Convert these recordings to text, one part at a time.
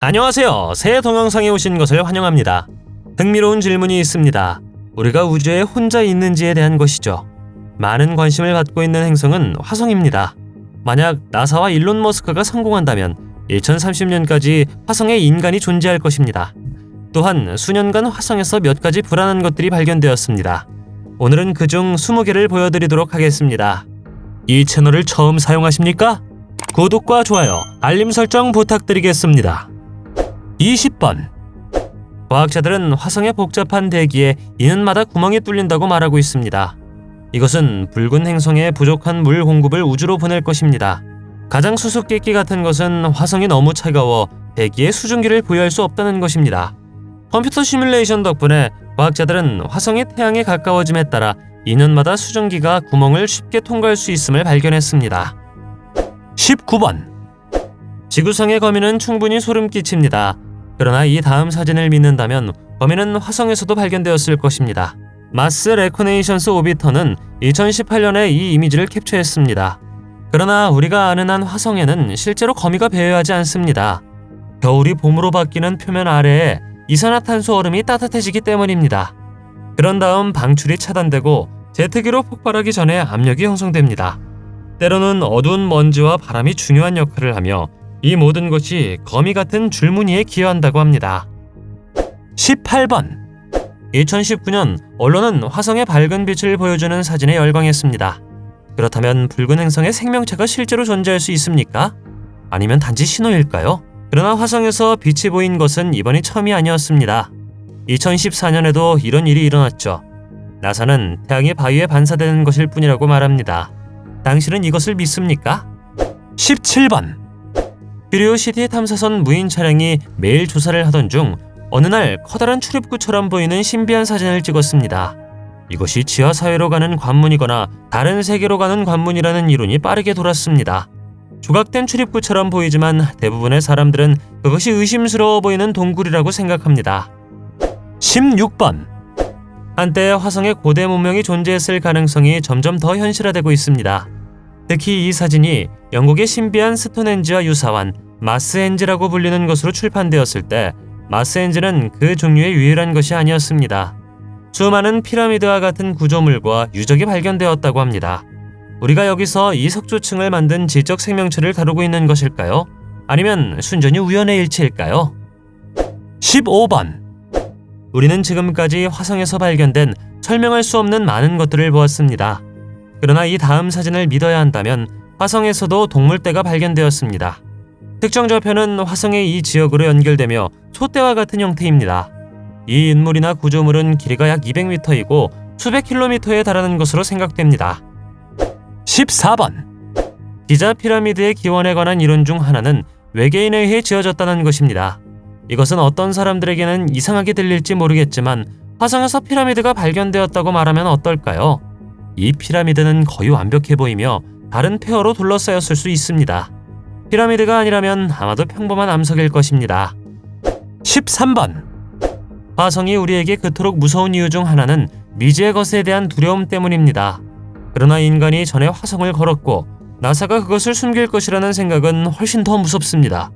안녕하세요. 새 동영상에 오신 것을 환영합니다. 흥미로운 질문이 있습니다. 우리가 우주에 혼자 있는지에 대한 것이죠. 많은 관심을 받고 있는 행성은 화성입니다. 만약 나사와 일론 머스크가 성공한다면 2030년까지 화성에 인간이 존재할 것입니다. 또한 수년간 화성에서 몇 가지 불안한 것들이 발견되었습니다. 오늘은 그중 20개를 보여드리도록 하겠습니다. 이 채널을 처음 사용하십니까? 구독과 좋아요, 알림 설정 부탁드리겠습니다. 20번. 과학자들은 화성의 복잡한 대기에 이는마다 구멍이 뚫린다고 말하고 있습니다. 이것은 붉은 행성에 부족한 물 공급을 우주로 보낼 것입니다. 가장 수수께끼 같은 것은 화성이 너무 차가워 대기에 수증기를 부여할 수 없다는 것입니다. 컴퓨터 시뮬레이션 덕분에 과학자들은 화성이 태양에 가까워짐에 따라 2년마다 수증기가 구멍을 쉽게 통과할 수 있음을 발견했습니다. 19번. 지구상의 거미는 충분히 소름 끼칩니다. 그러나 이 다음 사진을 믿는다면 거미는 화성에서도 발견되었을 것입니다. 마스 레코네이션스 오비터는 2018년에 이 이미지를 캡처했습니다. 그러나 우리가 아는 한 화성에는 실제로 거미가 배회하지 않습니다. 겨울이 봄으로 바뀌는 표면 아래에 이산화탄소 얼음이 따뜻해지기 때문입니다. 그런 다음 방출이 차단되고 제트기로 폭발하기 전에 압력이 형성됩니다. 때로는 어두운 먼지와 바람이 중요한 역할을 하며 이 모든 것이 거미 같은 줄무늬에 기여한다고 합니다. 18번. 2019년 언론은 화성의 밝은 빛을 보여주는 사진에 열광했습니다. 그렇다면 붉은 행성에 생명체가 실제로 존재할 수 있습니까? 아니면 단지 신호일까요? 그러나 화성에서 빛이 보인 것은 이번이 처음이 아니었습니다. 2014년에도 이런 일이 일어났죠. 나사는 태양이 바위에 반사되는 것일 뿐이라고 말합니다. 당신은 이것을 믿습니까? 17번. 큐리오시티 탐사선 무인 차량이 매일 조사를 하던 중 어느 날 커다란 출입구처럼 보이는 신비한 사진을 찍었습니다. 이것이 지하 사회로 가는 관문이거나 다른 세계로 가는 관문이라는 이론이 빠르게 돌았습니다. 조각된 출입구처럼 보이지만 대부분의 사람들은 그것이 의심스러워 보이는 동굴이라고 생각합니다. 16번. 한때 화성에 고대 문명이 존재했을 가능성이 점점 더 현실화되고 있습니다. 특히 이 사진이 영국의 신비한 스톤헨지와 유사한 마스헨지라고 불리는 것으로 출판되었을 때 마스헨지는 그 종류의 유일한 것이 아니었습니다. 수많은 피라미드와 같은 구조물과 유적이 발견되었다고 합니다. 우리가 여기서 이 석조층을 만든 지적 생명체를 다루고 있는 것일까요? 아니면 순전히 우연의 일치일까요? 15번. 우리는 지금까지 화성에서 발견된 설명할 수 없는 많은 것들을 보았습니다. 그러나 이 다음 사진을 믿어야 한다면 화성에서도 동물떼가 발견되었습니다. 특정 좌표는 화성의 이 지역으로 연결되며 촛대와 같은 형태입니다. 이 인물이나 구조물은 길이가 약 200m이고 수백 킬로미터에 달하는 것으로 생각됩니다. 14번. 기자 피라미드의 기원에 관한 이론 중 하나는 외계인에 의해 지어졌다는 것입니다. 이것은 어떤 사람들에게는 이상하게 들릴지 모르겠지만 화성에서 피라미드가 발견되었다고 말하면 어떨까요? 이 피라미드는 거의 완벽해 보이며 다른 폐허로 둘러싸였을 수 있습니다. 피라미드가 아니라면 아마도 평범한 암석일 것입니다. 13번. 화성이 우리에게 그토록 무서운 이유 중 하나는 미지의 것에 대한 두려움 때문입니다. 그러나 인간이 전에 화성을 걸었고 나사가 그것을 숨길 것이라는 생각은 훨씬 더 무섭습니다.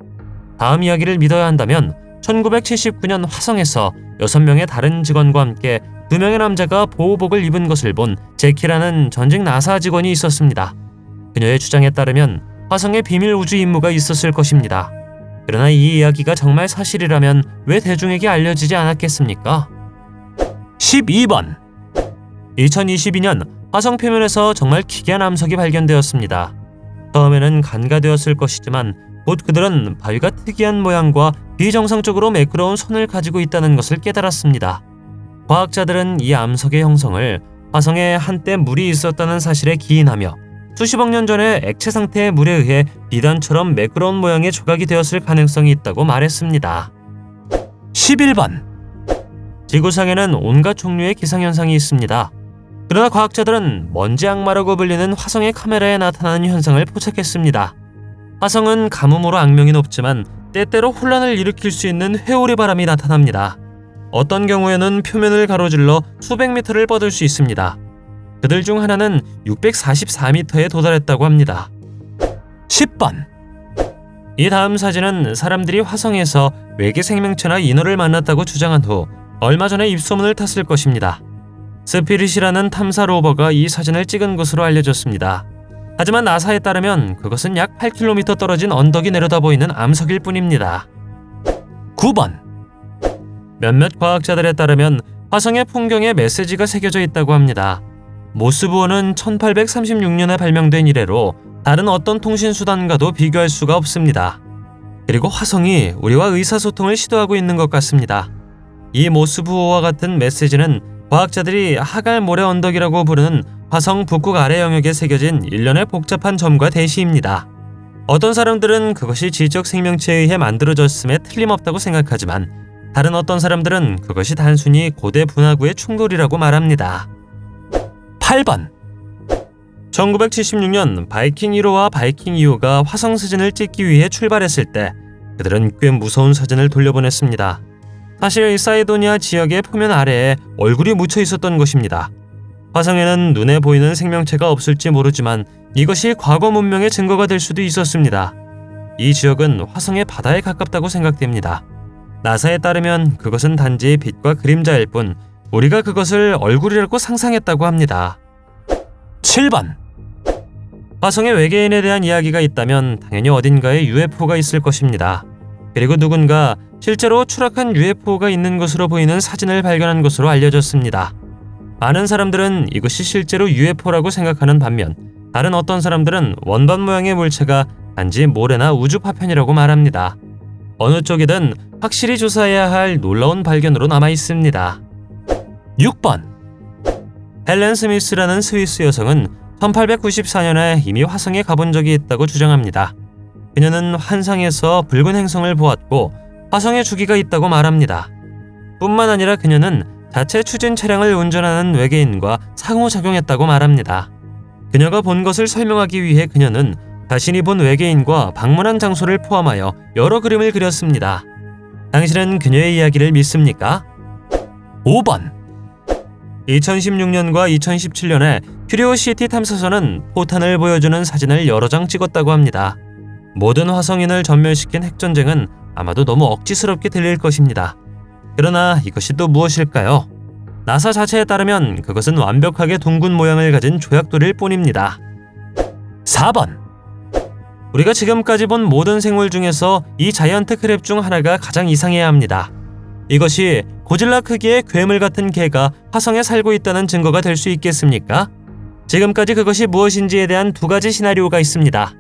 다음 이야기를 믿어야 한다면 1979년 화성에서 6명의 다른 직원과 함께 2명의 남자가 보호복을 입은 것을 본 제키라는 전직 나사 직원이 있었습니다. 그녀의 주장에 따르면 화성에 비밀 우주 임무가 있었을 것입니다. 그러나 이 이야기가 정말 사실이라면 왜 대중에게 알려지지 않았겠습니까? 12번. 2022년 화성 표면에서 정말 기괴한 암석이 발견되었습니다. 처음에는 간과되었을 것이지만 곧 그들은 바위가 특이한 모양과 비정상적으로 매끄러운 선을 가지고 있다는 것을 깨달았습니다. 과학자들은 이 암석의 형성을 화성에 한때 물이 있었다는 사실에 기인하며 수십억 년 전에 액체 상태의 물에 의해 비단처럼 매끄러운 모양의 조각이 되었을 가능성이 있다고 말했습니다. 11번. 지구상에는 온갖 종류의 기상현상이 있습니다. 그러나 과학자들은 먼지 악마라고 불리는 화성의 카메라에 나타나는 현상을 포착했습니다. 화성은 가뭄으로 악명이 높지만 때때로 혼란을 일으킬 수 있는 회오리 바람이 나타납니다. 어떤 경우에는 표면을 가로질러 수백 미터를 뻗을 수 있습니다. 그들 중 하나는 644m에 도달했다고 합니다. 10번. 이 다음 사진은 사람들이 화성에서 외계 생명체나 인어를 만났다고 주장한 후 얼마 전에 입소문을 탔을 것입니다. 스피릿이라는 탐사 로버가 이 사진을 찍은 것으로 알려졌습니다. 하지만 나사에 따르면 그것은 약 8km 떨어진 언덕이 내려다 보이는 암석일 뿐입니다. 9번. 몇몇 과학자들에 따르면 화성의 풍경에 메시지가 새겨져 있다고 합니다. 모스부호는 1836년에 발명된 이래로 다른 어떤 통신수단과도 비교할 수가 없습니다. 그리고 화성이 우리와 의사소통을 시도하고 있는 것 같습니다. 이 모스부호와 같은 메시지는 과학자들이 하갈 모래 언덕이라고 부르는 화성 북극 아래 영역에 새겨진 일련의 복잡한 점과 대시입니다. 어떤 사람들은 그것이 지적 생명체에 의해 만들어졌음에 틀림없다고 생각하지만 다른 어떤 사람들은 그것이 단순히 고대 분화구의 충돌이라고 말합니다. 8번. 1976년 바이킹 1호와 바이킹 2호가 화성 사진을 찍기 위해 출발했을 때 그들은 꽤 무서운 사진을 돌려보냈습니다. 사실 사이도니아 지역의 표면 아래에 얼굴이 묻혀 있었던 것입니다. 화성에는 눈에 보이는 생명체가 없을지 모르지만 이것이 과거 문명의 증거가 될 수도 있었습니다. 이 지역은 화성의 바다에 가깝다고 생각됩니다. 나사에 따르면 그것은 단지 빛과 그림자일 뿐 우리가 그것을 얼굴이라고 상상했다고 합니다. 7번. 화성에 외계인에 대한 이야기가 있다면 당연히 어딘가에 UFO가 있을 것입니다. 그리고 누군가 실제로 추락한 UFO가 있는 것으로 보이는 사진을 발견한 것으로 알려졌습니다. 많은 사람들은 이것이 실제로 UFO라고 생각하는 반면 다른 어떤 사람들은 원반 모양의 물체가 단지 모래나 우주 파편이라고 말합니다. 어느 쪽이든 확실히 조사해야 할 놀라운 발견으로 남아 있습니다. 6번. 헬렌 스미스라는 스위스 여성은 1894년에 이미 화성에 가본 적이 있다고 주장합니다. 그녀는 환상에서 붉은 행성을 보았고 화성에 주기가 있다고 말합니다. 뿐만 아니라 그녀는 자체 추진 차량을 운전하는 외계인과 상호작용했다고 말합니다. 그녀가 본 것을 설명하기 위해 그녀는 자신이 본 외계인과 방문한 장소를 포함하여 여러 그림을 그렸습니다. 당신은 그녀의 이야기를 믿습니까? 5번. 2016년과 2017년에 큐리오시티 탐사선은 포탄을 보여주는 사진을 여러 장 찍었다고 합니다. 모든 화성인을 전멸시킨 핵전쟁은 아마도 너무 억지스럽게 들릴 것입니다. 그러나 이것이 또 무엇일까요? 나사 자체에 따르면 그것은 완벽하게 둥근 모양을 가진 조약돌일 뿐입니다. 4번. 우리가 지금까지 본 모든 생물 중에서 이 자이언트 크랩 중 하나가 가장 이상해야 합니다. 이것이 고질라 크기의 괴물 같은 개가 화성에 살고 있다는 증거가 될 수 있겠습니까? 지금까지 그것이 무엇인지에 대한 두 가지 시나리오가 있습니다.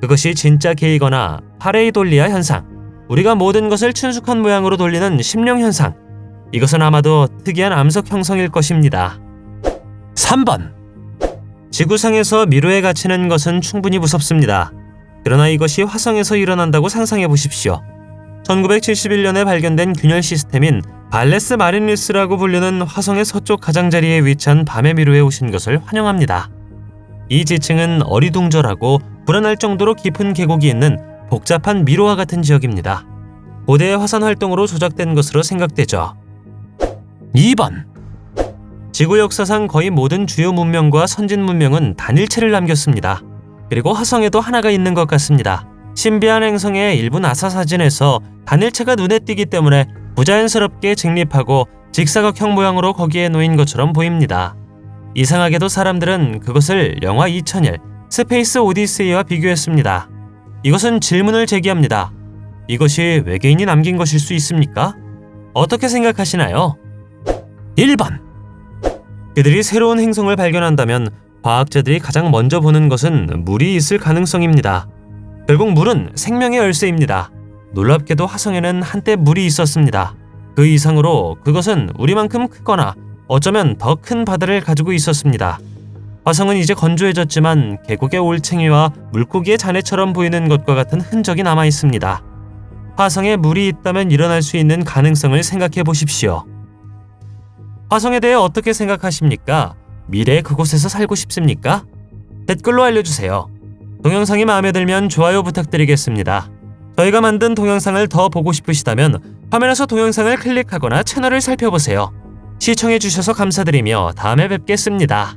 그것이 진짜 개이거나 파레이돌리아 현상, 우리가 모든 것을 친숙한 모양으로 돌리는 심령 현상, 이것은 아마도 특이한 암석 형성일 것입니다. 3번. 지구상에서 미로에 갇히는 것은 충분히 무섭습니다. 그러나 이것이 화성에서 일어난다고 상상해 보십시오. 1971년에 발견된 균열 시스템인 발레스 마리니스라고 불리는 화성의 서쪽 가장자리에 위치한 밤의 미로에 오신 것을 환영합니다. 이 지층은 어리둥절하고 불안할 정도로 깊은 계곡이 있는 복잡한 미로와 같은 지역입니다. 고대의 화산 활동으로 조작된 것으로 생각되죠. 2번. 지구 역사상 거의 모든 주요 문명과 선진 문명은 단일체를 남겼습니다. 그리고 화성에도 하나가 있는 것 같습니다. 신비한 행성의 일부 나사 사진에서 단일체가 눈에 띄기 때문에 부자연스럽게 직립하고 직사각형 모양으로 거기에 놓인 것처럼 보입니다. 이상하게도 사람들은 그것을 영화 2001 스페이스 오디세이와 비교했습니다. 이것은 질문을 제기합니다. 이것이 외계인이 남긴 것일 수 있습니까? 어떻게 생각하시나요? 1번. 그들이 새로운 행성을 발견한다면 과학자들이 가장 먼저 보는 것은 물이 있을 가능성입니다. 결국 물은 생명의 열쇠입니다. 놀랍게도 화성에는 한때 물이 있었습니다. 그 이상으로 그것은 우리만큼 크거나 어쩌면 더 큰 바다를 가지고 있었습니다. 화성은 이제 건조해졌지만 계곡의 올챙이와 물고기의 잔해처럼 보이는 것과 같은 흔적이 남아 있습니다. 화성에 물이 있다면 일어날 수 있는 가능성을 생각해 보십시오. 화성에 대해 어떻게 생각하십니까? 미래에 그곳에서 살고 싶습니까? 댓글로 알려주세요. 동영상이 마음에 들면 좋아요 부탁드리겠습니다. 저희가 만든 동영상을 더 보고 싶으시다면 화면에서 동영상을 클릭하거나 채널을 살펴보세요. 시청해주셔서 감사드리며 다음에 뵙겠습니다.